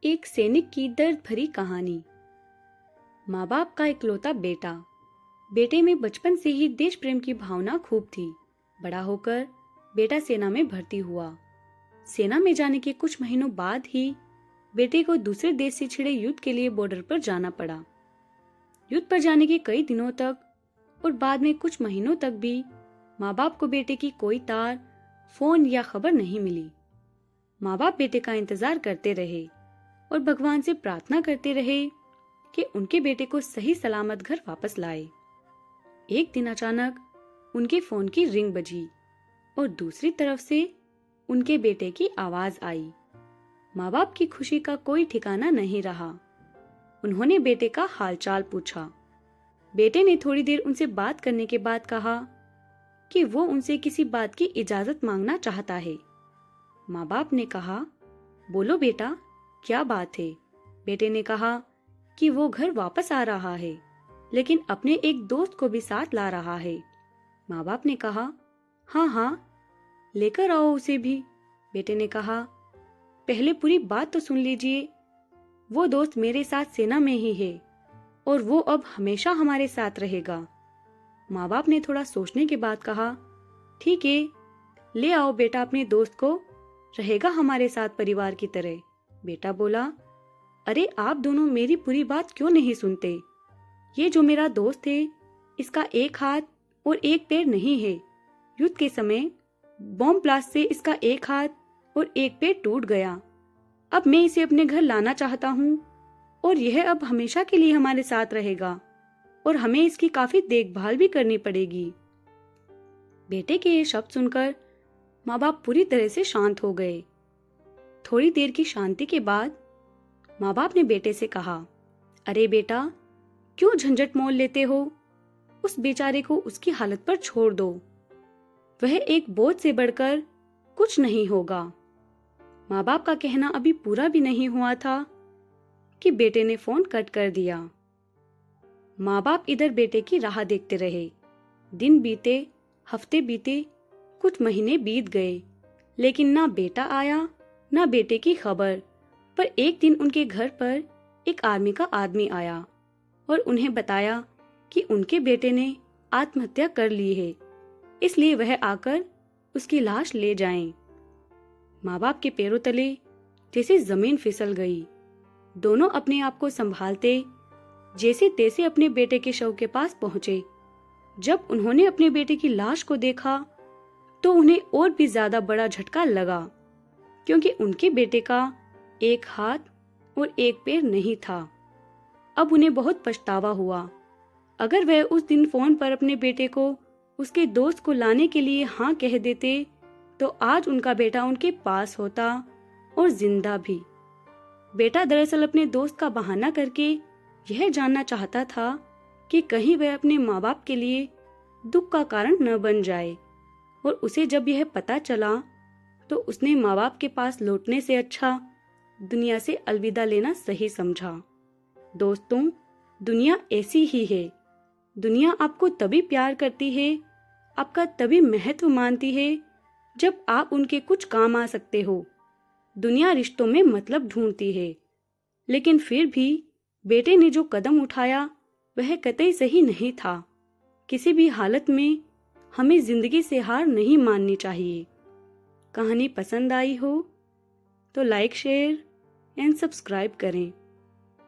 एक सैनिक की दर्द भरी कहानी। माँ बाप का इकलौता बेटा। बेटे में बचपन से ही देश प्रेम की भावना खूब थी। बड़ा होकर बेटा सेना में भर्ती हुआ। सेना में जाने के कुछ महीनों बाद ही बेटे को दूसरे देश से छिड़े युद्ध के लिए बॉर्डर पर जाना पड़ा। युद्ध पर जाने के कई दिनों तक और बाद में कुछ महीनों तक भी माँ बाप को बेटे की कोई तार, फोन या खबर नहीं मिली। माँ बाप बेटे का इंतजार करते रहे और भगवान से प्रार्थना करते रहे कि उनके बेटे को सही सलामत घर वापस लाए। एक दिन अचानक उनके फोन की रिंग बजी और दूसरी तरफ से उनके बेटे की आवाज आई। माँ बाप की खुशी का कोई ठिकाना नहीं रहा। उन्होंने बेटे का हालचाल पूछा। बेटे ने थोड़ी देर उनसे बात करने के बाद कहा कि वो उनसे किसी बात की इजाजत मांगना चाहता है। माँ बाप ने कहा, बोलो बेटा, क्या बात है? बेटे ने कहा कि वो घर वापस आ रहा है, लेकिन अपने एक दोस्त को भी साथ ला रहा है। माँ बाप ने कहा, हाँ हाँ, लेकर आओ उसे भी। बेटे ने कहा, पहले पूरी बात तो सुन लीजिए। वो दोस्त मेरे साथ सेना में ही है और वो अब हमेशा हमारे साथ रहेगा। माँ बाप ने थोड़ा सोचने के बाद कहा, ठीक है, ले आओ बेटा अपने दोस्त को, रहेगा हमारे साथ परिवार की तरह। बेटा बोला, अरे आप दोनों मेरी पूरी बात क्यों नहीं सुनते? ये जो मेरा दोस्त है, इसका एक हाथ और एक पैर नहीं है। युद्ध के समय बॉम्ब ब्लास्ट से इसका एक हाथ और एक पैर टूट गया। अब मैं इसे अपने घर लाना चाहता हूँ और यह अब हमेशा के लिए हमारे साथ रहेगा और हमें इसकी काफी देखभाल भी करनी पड़ेगी। बेटे के ये शब्द सुनकर माँ बाप पूरी तरह से शांत हो गए। थोड़ी देर की शांति के बाद माँ बाप ने बेटे से कहा, अरे बेटा, क्यों झंझट मोल लेते हो? उस बेचारे को उसकी हालत पर छोड़ दो। वह एक बोझ से बढ़कर कुछ नहीं होगा। माँ बाप का कहना अभी पूरा भी नहीं हुआ था कि बेटे ने फोन कट कर दिया। माँ बाप इधर बेटे की राह देखते रहे। दिन बीते, हफ्ते बीते, कुछ महीने बीत गए, लेकिन ना बेटा आया ना बेटे की खबर। पर एक दिन उनके घर पर एक आर्मी का आदमी आया और उन्हें बताया कि उनके बेटे ने आत्महत्या कर ली है, इसलिए वह आकर उसकी लाश ले जाएं। माँ बाप के पैरों तले जैसे जमीन फिसल गई। दोनों अपने आप को संभालते जैसे तैसे अपने बेटे के शव के पास पहुंचे। जब उन्होंने अपने बेटे की लाश को देखा तो उन्हें और भी ज्यादा बड़ा झटका लगा, क्योंकि उनके बेटे का एक हाथ और एक पैर नहीं था। अब उन्हें बहुत पछतावा हुआ। अगर वह उस दिन फोन पर अपने बेटे को उसके दोस्त को लाने के लिए हाँ कह देते तो आज उनका बेटा उनके पास होता और जिंदा भी। बेटा दरअसल अपने दोस्त का बहाना करके यह जानना चाहता था कि कहीं वह अपने माँ बाप के लिए दुख का कारण न बन जाए, और उसे जब यह पता चला तो उसने माँ बाप के पास लौटने से अच्छा दुनिया से अलविदा लेना सही समझा। दोस्तों, दुनिया ऐसी ही है। दुनिया आपको तभी प्यार करती है, आपका तभी महत्व मानती है जब आप उनके कुछ काम आ सकते हो। दुनिया रिश्तों में मतलब ढूंढती है, लेकिन फिर भी बेटे ने जो कदम उठाया वह कतई सही नहीं था। किसी भी हालत में हमें जिंदगी से हार नहीं माननी चाहिए। कहानी पसंद आई हो तो लाइक, शेयर एंड सब्सक्राइब करें।